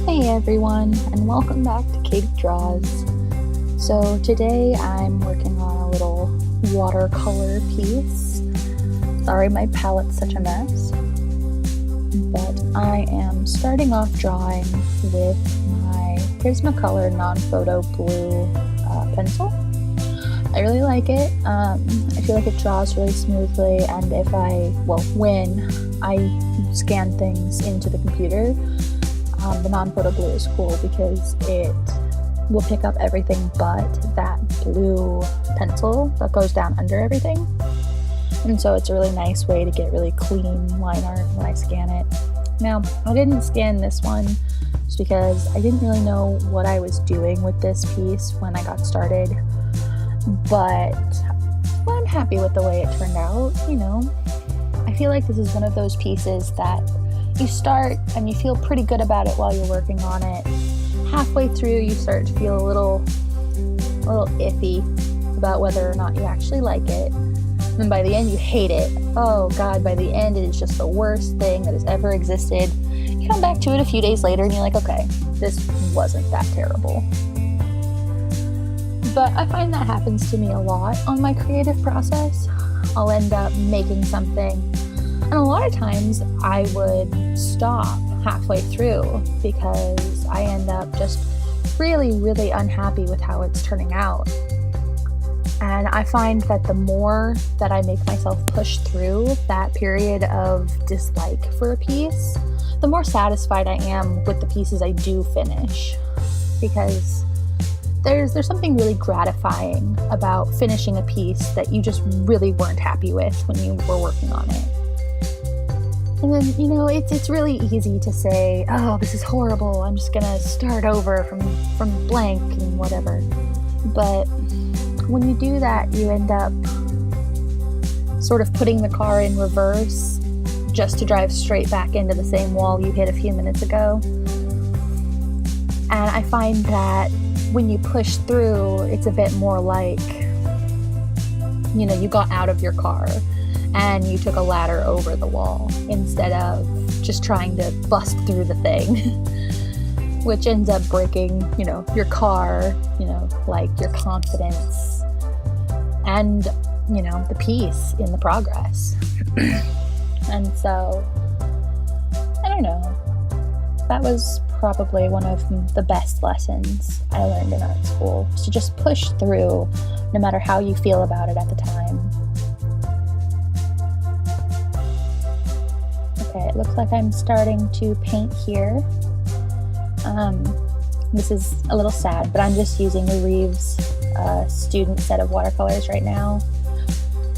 Hey everyone, and welcome back to KaityDraws. So today I'm working on a little watercolor piece. Sorry my palette's such a mess, but I am starting off drawing with my Prismacolor non-photo blue pencil. I really like it. I feel like it draws really smoothly, and when I scan things into the computer, the non-photo blue is cool because it will pick up everything but that blue pencil that goes down under everything. And so it's a really nice way to get really clean line art when I scan it. Now, I didn't scan this one just because I didn't really know what I was doing with this piece when I got started. But I'm happy with the way it turned out, I feel like this is one of those pieces that you start and you feel pretty good about it while you're working on it. Halfway through, you start to feel a little iffy about whether or not you actually like it. And by the end, you hate it. Oh God, by the end, it is just the worst thing that has ever existed. You come back to it a few days later and you're like, okay, this wasn't that terrible. But I find that happens to me a lot on my creative process. I'll end up making something, and a lot of times I would stop halfway through because I end up just really, really unhappy with how it's turning out. And I find that the more that I make myself push through that period of dislike for a piece, the more satisfied I am with the pieces I do finish. Because there's something really gratifying about finishing a piece that you just really weren't happy with when you were working on it. And then, it's really easy to say, oh, this is horrible, I'm just gonna start over from blank and whatever. But when you do that, you end up sort of putting the car in reverse just to drive straight back into the same wall you hit a few minutes ago. And I find that when you push through, it's a bit more like, you got out of your car and you took a ladder over the wall instead of just trying to bust through the thing, which ends up breaking, your car, like your confidence and, the peace in the progress. And so, I don't know, that was probably one of the best lessons I learned in art school, is to just push through no matter how you feel about it at the time. Okay, it looks like I'm starting to paint here. This is a little sad, but I'm just using the Reeves student set of watercolors right now,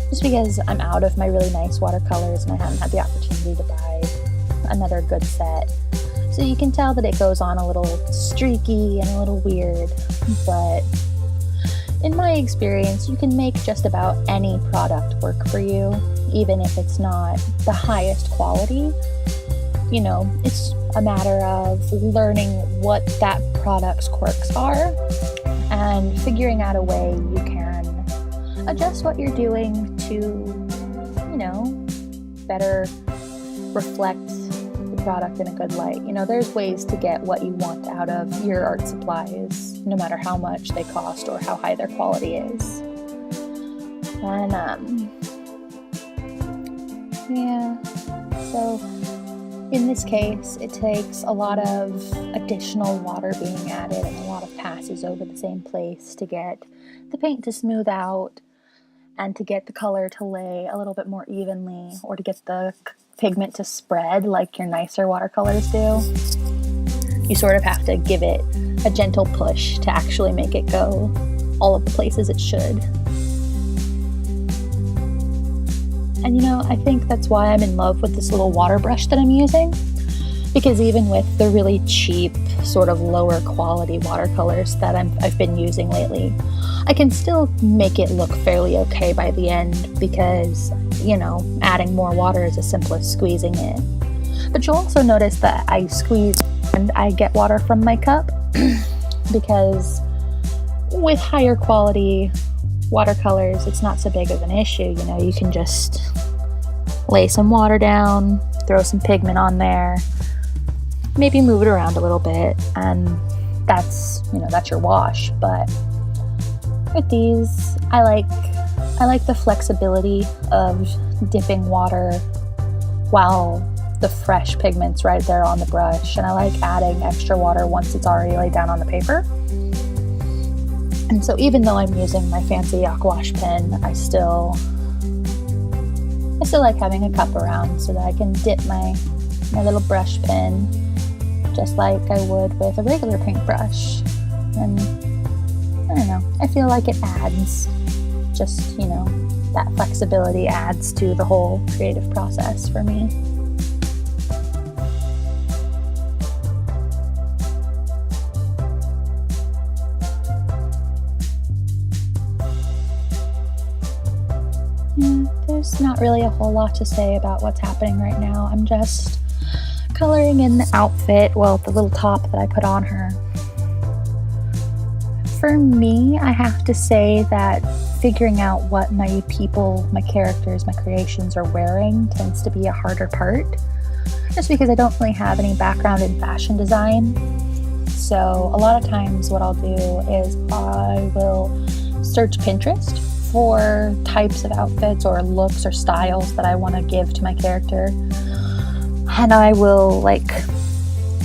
just because I'm out of my really nice watercolors and I haven't had the opportunity to buy another good set. So you can tell that it goes on a little streaky and a little weird, but in my experience, you can make just about any product work for you, even if it's not the highest quality. It's a matter of learning what that product's quirks are and figuring out a way you can adjust what you're doing to, better reflect product in a good light. There's ways to get what you want out of your art supplies, no matter how much they cost or how high their quality is. And so in this case, it takes a lot of additional water being added and a lot of passes over the same place to get the paint to smooth out and to get the color to lay a little bit more evenly, or to get the pigment to spread like your nicer watercolors do. You sort of have to give it a gentle push to actually make it go all of the places it should. And I think that's why I'm in love with this little water brush that I'm using, because even with the really cheap, sort of lower quality watercolors that I've been using lately, I can still make it look fairly okay by the end, because adding more water is as simple as squeezing it. But you'll also notice that I squeeze and I get water from my cup because with higher quality watercolors, it's not so big of an issue. You can just lay some water down, throw some pigment on there, maybe move it around a little bit, and that's, you know, that's your wash. But with these, I like the flexibility of dipping water while the fresh pigment's right there on the brush, and I like adding extra water once it's already laid down on the paper. And so even though I'm using my fancy yak wash pen, I still like having a cup around so that I can dip my little brush pen just like I would with a regular paintbrush. And I don't know, I feel like it adds just, you know, that flexibility adds to the whole creative process for me. There's not really a whole lot to say about what's happening right now. I'm just coloring in the outfit, well, the little top that I put on her. For me, I have to say that figuring out what my people, my characters, my creations are wearing tends to be a harder part, just because I don't really have any background in fashion design. So a lot of times what I'll do is I will search Pinterest for types of outfits or looks or styles that I want to give to my character, and I will like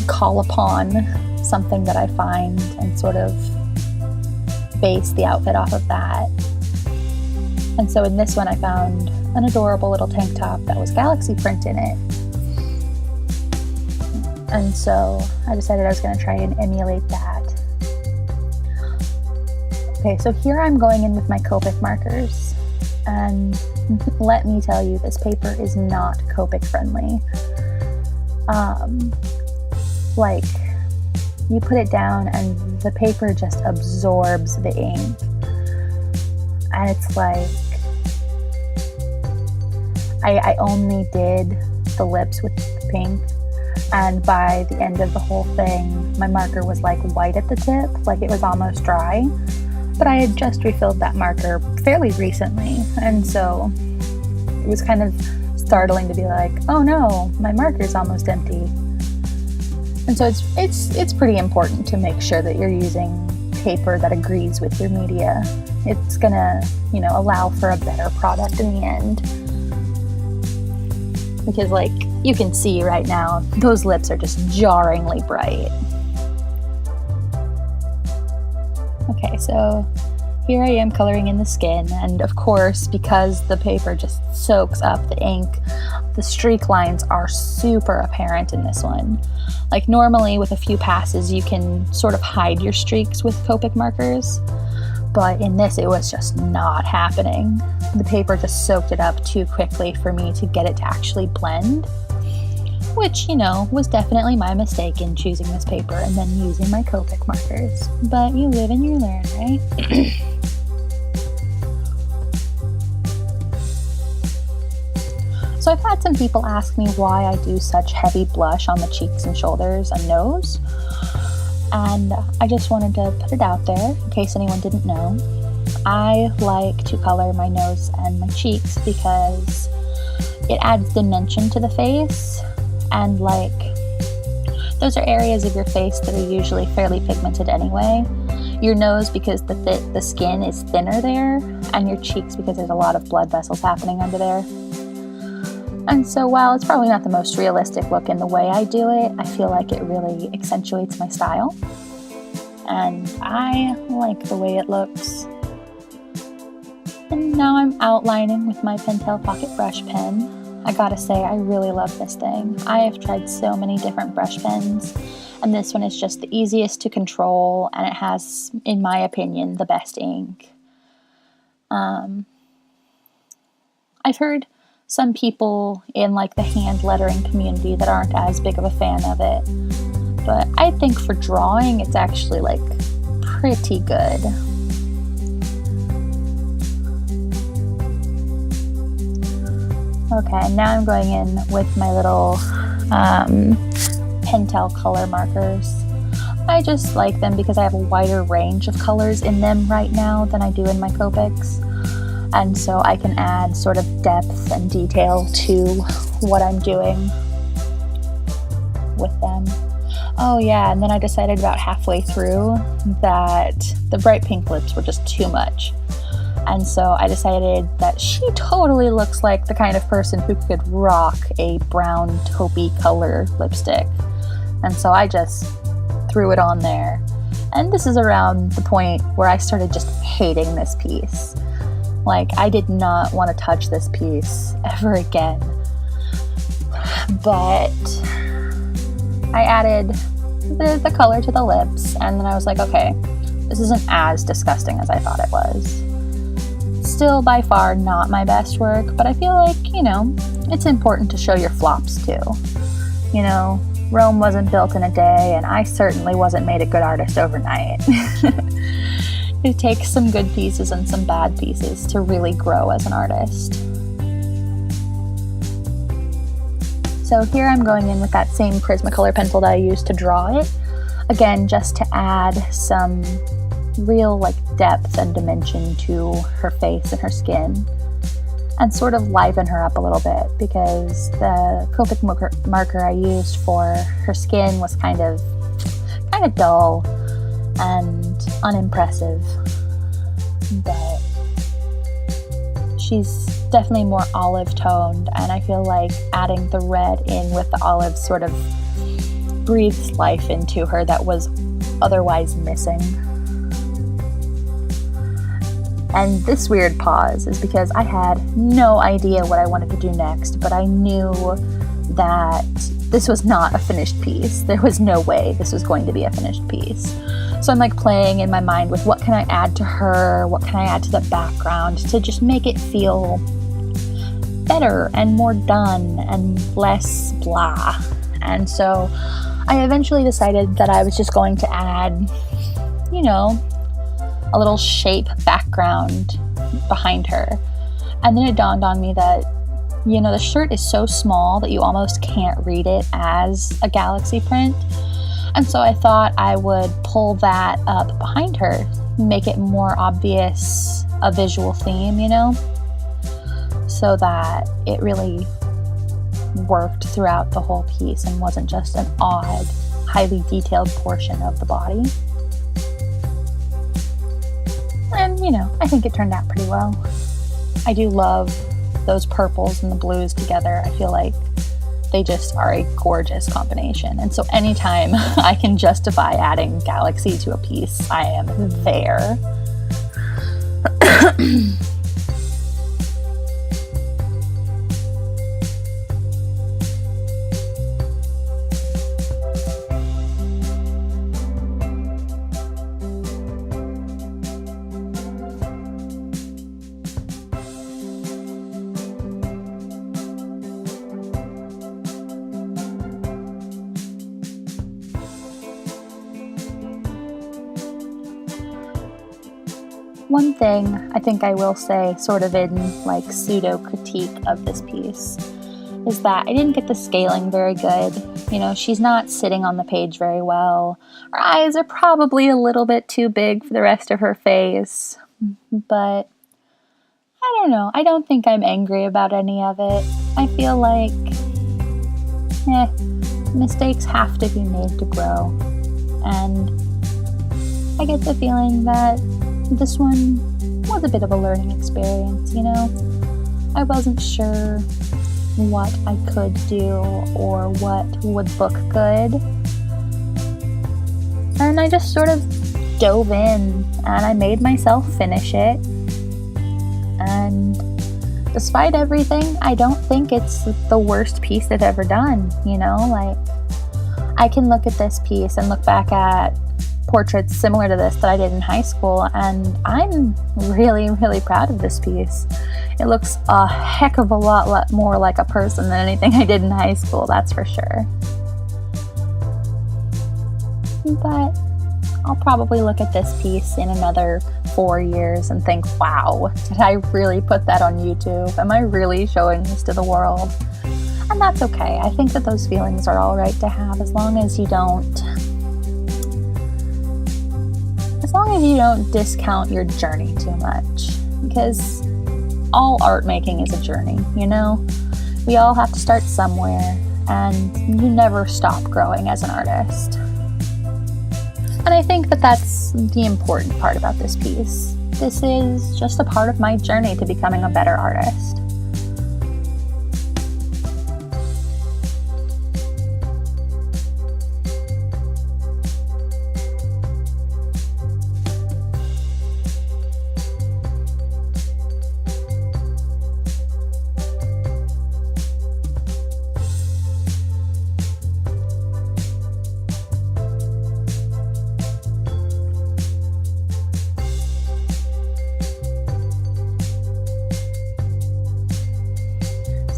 call upon something that I find and sort of base the outfit off of that. And so in this one I found an adorable little tank top that was galaxy print in it, and so I decided I was going to try and emulate that. Okay, so here I'm going in with my Copic markers, and let me tell you, this paper is not Copic friendly. Like, you put it down and the paper just absorbs the ink, and it's like, I only did the lips with the pink, and by the end of the whole thing, my marker was like white at the tip, like it was almost dry. But I had just refilled that marker fairly recently, and so it was kind of startling to be like, oh no, my marker's almost empty. And so it's pretty important to make sure that you're using paper that agrees with your media. It's gonna, you know, allow for a better product in the end. Because like you can see right now, those lips are just jarringly bright. Okay, so here I am coloring in the skin, and of course, because the paper just soaks up the ink, the streak lines are super apparent in this one. Like normally with a few passes you can sort of hide your streaks with Copic markers, but in this it was just not happening. The paper just soaked it up too quickly for me to get it to actually blend, which, you know, was definitely my mistake in choosing this paper and then using my Copic markers. But you live and you learn, right? So I've had some people ask me why I do such heavy blush on the cheeks and shoulders and nose. And I just wanted to put it out there in case anyone didn't know. I like to color my nose and my cheeks because it adds dimension to the face. And like, those are areas of your face that are usually fairly pigmented anyway. Your nose because the skin is thinner there, and your cheeks because there's a lot of blood vessels happening under there. And so while it's probably not the most realistic look in the way I do it, I feel like it really accentuates my style. And I like the way it looks. And now I'm outlining with my Pentel pocket brush pen. I gotta say, I really love this thing. I have tried so many different brush pens, and this one is just the easiest to control, and it has, in my opinion, the best ink. I've heard some people in like the hand lettering community that aren't as big of a fan of it, but I think for drawing it's actually like pretty good. Okay, now I'm going in with my little Pentel color markers. I just like them because I have a wider range of colors in them right now than I do in my Copics. And so I can add sort of depth and detail to what I'm doing with them. Oh yeah, and then I decided about halfway through that the bright pink lips were just too much. And so I decided that she totally looks like the kind of person who could rock a brown taupey color lipstick. And so I just threw it on there. And this is around the point where I started just hating this piece. Like, I did not want to touch this piece ever again. But I added the color to the lips, and then I was like, okay, this isn't as disgusting as I thought it was. Still by far not my best work, but I feel like, it's important to show your flops too. Rome wasn't built in a day, and I certainly wasn't made a good artist overnight. It takes some good pieces and some bad pieces to really grow as an artist. So here I'm going in with that same Prismacolor pencil that I used to draw it. Again, just to add some real depth and dimension to her face and her skin, and sort of liven her up a little bit, because the Copic marker I used for her skin was kind of dull and unimpressive, but she's definitely more olive toned, and I feel like adding the red in with the olive sort of breathes life into her that was otherwise missing. And this weird pause is because I had no idea what I wanted to do next, but I knew that this was not a finished piece. There was no way this was going to be a finished piece. So I'm playing in my mind with what can I add to her, what can I add to the background to just make it feel better and more done and less blah. And so I eventually decided that I was just going to add, a little shape background behind her. And then it dawned on me that, the shirt is so small that you almost can't read it as a galaxy print. And so I thought I would pull that up behind her, make it more obvious a visual theme, so that it really worked throughout the whole piece and wasn't just an odd, highly detailed portion of the body. And, I think it turned out pretty well. I do love those purples and the blues together. I feel like they just are a gorgeous combination. And so anytime I can justify adding galaxy to a piece, I am there. One thing I think I will say, sort of in pseudo critique of this piece, is that I didn't get the scaling very good. She's not sitting on the page very well. Her eyes are probably a little bit too big for the rest of her face, but I don't know. I don't think I'm angry about any of it. I feel like, mistakes have to be made to grow, and I get the feeling that this one was a bit of a learning experience, I wasn't sure what I could do or what would look good. And I just sort of dove in and I made myself finish it. And despite everything, I don't think it's the worst piece I've ever done, I can look at this piece and look back at portraits similar to this that I did in high school, and I'm really, really proud of this piece. It looks a heck of a lot more like a person than anything I did in high school, that's for sure. But I'll probably look at this piece in another 4 years and think, wow, did I really put that on YouTube? Am I really showing this to the world? And that's okay. I think that those feelings are all right to have, as long as you don't discount your journey too much, because all art making is a journey, We all have to start somewhere, and you never stop growing as an artist. And I think that that's the important part about this piece. This is just a part of my journey to becoming a better artist.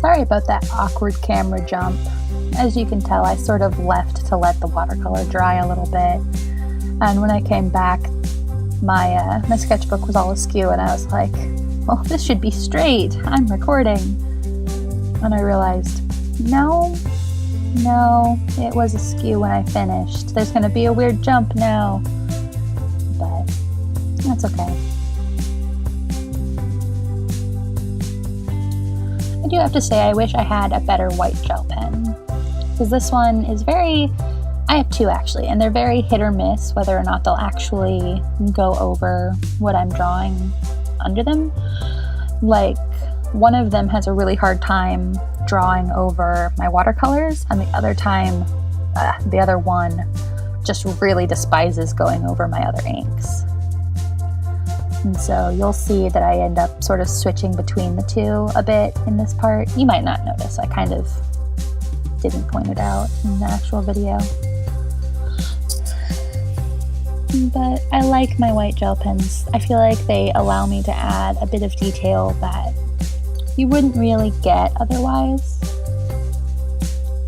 Sorry about that awkward camera jump. As you can tell, I sort of left to let the watercolor dry a little bit. And when I came back, my sketchbook was all askew, and I was like, well, this should be straight. I'm recording. And I realized, no, it was askew when I finished. There's going to be a weird jump now. But that's okay. I do have to say I wish I had a better white gel pen, because this one is I have two actually, and they're very hit or miss whether or not they'll actually go over what I'm drawing under them. Like, one of them has a really hard time drawing over my watercolors, and the other one just really despises going over my other inks. And so you'll see that I end up sort of switching between the two a bit in this part. You might not notice, I kind of didn't point it out in the actual video. But I like my white gel pens. I feel like they allow me to add a bit of detail that you wouldn't really get otherwise.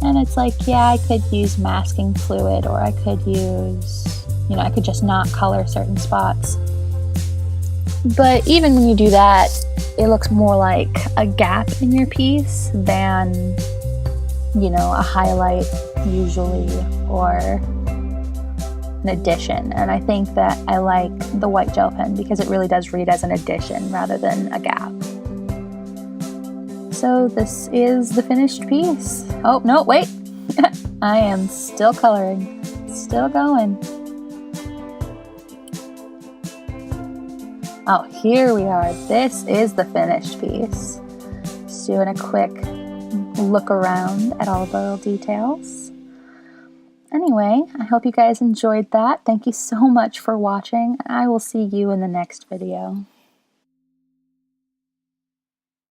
And it's like, yeah, I could use masking fluid, or I could use, I could just not color certain spots. But even when you do that, it looks more like a gap in your piece than, a highlight usually, or an addition. And I think that I like the white gel pen because it really does read as an addition rather than a gap. So this is the finished piece. Oh, no, wait. I am still coloring, still going. Oh, here we are. This is the finished piece. Just doing a quick look around at all the little details. Anyway, I hope you guys enjoyed that. Thank you so much for watching. I will see you in the next video.